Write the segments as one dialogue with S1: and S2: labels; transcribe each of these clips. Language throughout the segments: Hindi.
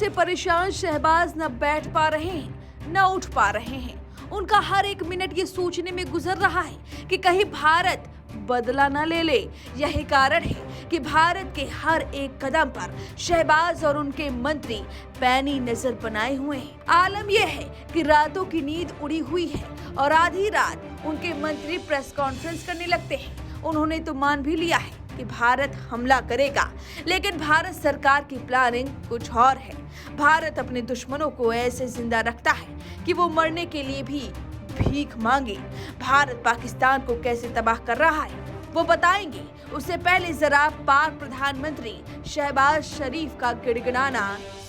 S1: से परेशान शहबाज न बैठ पा रहे हैं न उठ पा रहे हैं। उनका हर एक मिनट ये सोचने में गुजर रहा है कि कहीं भारत बदला न ले ले। यही कारण है कि भारत के हर एक कदम पर शहबाज और उनके मंत्री पैनी नजर बनाए हुए हैं। आलम यह है कि रातों की नींद उड़ी हुई है और आधी रात उनके मंत्री प्रेस कॉन्फ्रेंस करने लगते हैं। उन्होंने तो मान भी लिया है कि भारत हमला करेगा, लेकिन भारत सरकार की प्लानिंग कुछ और है। भारत अपने दुश्मनों को ऐसे जिंदा रखता है कि वो मरने के लिए भी भीख मांगे। भारत पाकिस्तान को कैसे तबाह कर रहा है वो बताएंगे। उससे पहले जरा पाक प्रधानमंत्री शहबाज शरीफ का गिड़गिड़ाना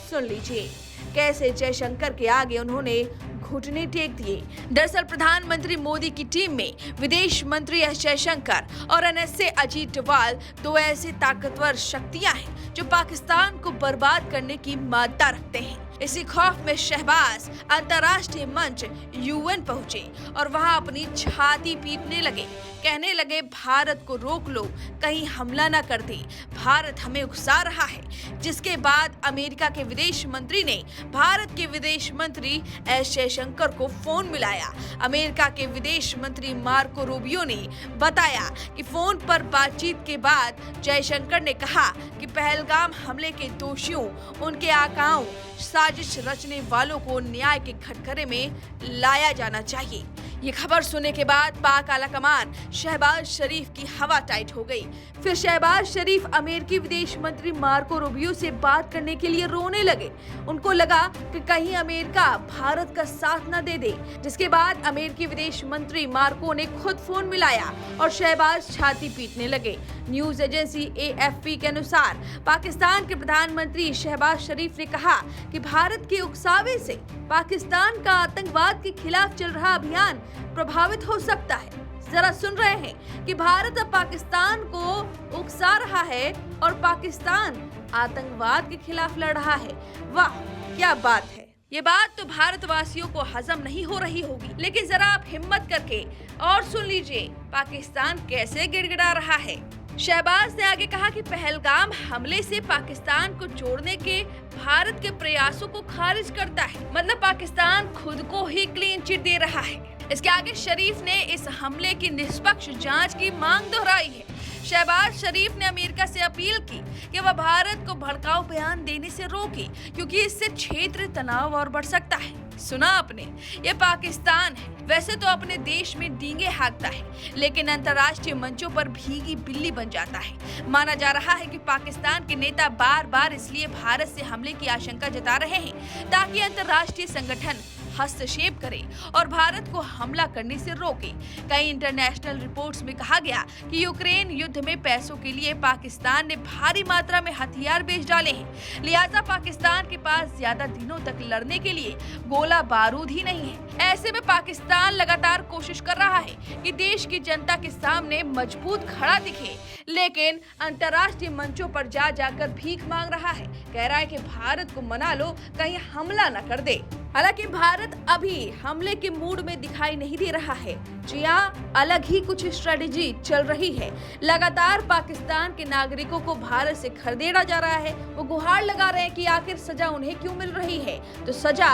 S1: सुन लीजिए। कैसे जयशंकर के आगे उन्होंने घुटने टेक दिए। दरअसल प्रधानमंत्री मोदी की टीम में विदेश मंत्री एस जयशंकर और एनएसए अजीत डोभाल दो ऐसे ताकतवर शक्तियां हैं जो पाकिस्तान को बर्बाद करने की मादा रखते हैं। इसी खौफ में शहबाज अंतर्राष्ट्रीय मंच यूएन पहुंचे और वहां अपनी छाती पीटने लगे। कहने लगे भारत को रोक लो, कहीं हमला न कर दे, भारत हमें उकसा रहा है। जिसके बाद अमेरिका के विदेश मंत्री ने भारत के विदेश मंत्री एस जयशंकर को फोन मिलाया। अमेरिका के विदेश मंत्री मार्को रूबियो ने बताया कि फोन पर बातचीत के बाद जयशंकर ने कहा कि पहलगाम हमले के दोषियों, उनके आकाओं, साजिश रचने वालों को न्याय के कटघरे में लाया जाना चाहिए। ये खबर सुनने के बाद पाक आलाकमान शहबाज शरीफ की हवा टाइट हो गई। फिर शहबाज शरीफ अमेरिकी विदेश मंत्री मार्को रूबियो से बात करने के लिए रोने लगे। उनको लगा कि कहीं अमेरिका भारत का साथ न दे दे। जिसके बाद अमेरिकी विदेश मंत्री मार्को ने खुद फोन मिलाया और शहबाज छाती पीटने लगे। न्यूज एजेंसी एएफपी के अनुसार पाकिस्तान के प्रधानमंत्री शहबाज शरीफ ने कहा कि भारत के उकसावे से पाकिस्तान का आतंकवाद के खिलाफ चल रहा अभियान प्रभावित हो सकता है। जरा सुन रहे हैं कि भारत अब पाकिस्तान को उकसा रहा है और पाकिस्तान आतंकवाद के खिलाफ लड़ रहा है। वाह क्या बात है। ये बात तो भारतवासियों को हजम नहीं हो रही होगी, लेकिन जरा आप हिम्मत करके और सुन लीजिए पाकिस्तान कैसे गिड़गिड़ा रहा है। शहबाज ने आगे कहा कि पहलगाम हमले से पाकिस्तान को जोड़ने के भारत के प्रयासों को खारिज करता है। मतलब पाकिस्तान खुद को ही क्लीन चिट दे रहा है। इसके आगे शरीफ ने इस हमले की निष्पक्ष जांच की मांग दोहराई है। शहबाज शरीफ ने अमेरिका से अपील की कि वह भारत को भड़काऊ बयान देने से रोके, क्योंकि इससे क्षेत्रीय तनाव और बढ़ सकता है। सुना आपने, ये पाकिस्तान है। वैसे तो अपने देश में डींगे हाँकता है, लेकिन अंतर्राष्ट्रीय मंचों पर भीगी बिल्ली बन जाता है। माना जा रहा है कि पाकिस्तान के नेता बार बार इसलिए भारत से हमले की आशंका जता रहे हैं ताकि अंतर्राष्ट्रीय संगठन हस्तक्षेप करे और भारत को हमला करने से रोके। कई इंटरनेशनल रिपोर्ट्स में कहा गया कि यूक्रेन युद्ध में पैसों के लिए पाकिस्तान ने भारी मात्रा में हथियार बेच डाले हैं। लिहाजा पाकिस्तान के पास ज्यादा दिनों तक लड़ने के लिए गोला बारूद ही नहीं है। ऐसे में पाकिस्तान लगातार कोशिश कर रहा है कि देश की जनता के सामने मजबूत खड़ा दिखे, लेकिन अंतर्राष्ट्रीय मंचों पर जा जाकर भीख मांग रहा है। कह रहा है कि भारत को मना लो, कहीं हमला न कर दे। हालांकि भारत अभी हमले के मूड में दिखाई नहीं दे रहा है। जी हाँ, अलग ही कुछ स्ट्रेटेजी चल रही है। लगातार पाकिस्तान के नागरिकों को भारत से खदेड़ा जा रहा है। वो गुहार लगा रहे हैं कि आखिर सजा उन्हें क्यों मिल रही है। तो सजा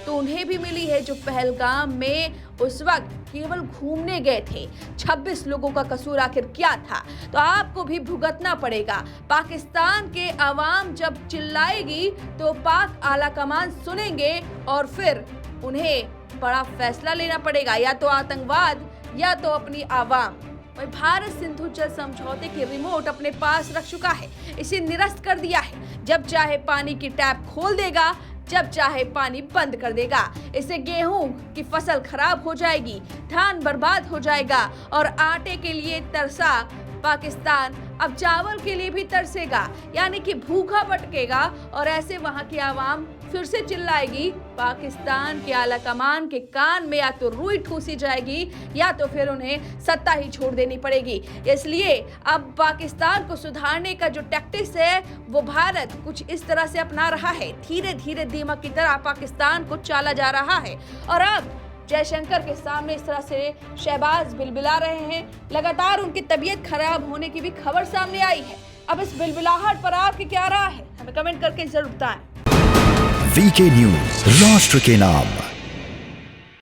S1: तो उन्हें भी मिली है जो पहलगाम में उस वक्त केवल घूमने गए थे। 26 लोगों का कसूर आखिर क्या था, तो आपको भी भुगतना पड़ेगा। पाकिस्तान के अवाम जब चिल्लाएगी तो पाक आलाकमान सुनेंगे और फिर उन्हें बड़ा फैसला लेना पड़ेगा, या तो आतंकवाद या तो अपनी आवाम। वही भारत सिंधु जल समझौते के रिमोट अपने पास रख चुका है, इसे निरस्त कर दिया है। जब चाहे पानी की टैप खोल देगा, जब चाहे पानी बंद कर देगा। इससे गेहूं की फसल खराब हो जाएगी, धान बर्बाद हो जाएगा और आटे के लिए तरसा पाकिस्तान अब चावल के लिए भी तरसेगा, यानी कि भूखा भटकेगा। और ऐसे वहां की आवाम फिर से चिल्लाएगी। पाकिस्तान के आलाकमान के कान में या तो रुई ठूसी जाएगी या तो फिर उन्हें सत्ता ही छोड़ देनी पड़ेगी। इसलिए अब पाकिस्तान को सुधारने का जो टैक्टिक्स है वो भारत कुछ इस तरह से अपना रहा है। धीरे धीरे दीमक की तरह पाकिस्तान को चाला जा रहा है। और अब जयशंकर के सामने इस तरह से शहबाज बिलबिला रहे हैं। लगातार उनकी तबीयत खराब होने की भी खबर सामने आई है। अब इस बिलबिलाहट पर आपकी क्या राय है, हमें कमेंट करके जरूर बताएं।
S2: वीके न्यूज, राष्ट्र के नाम।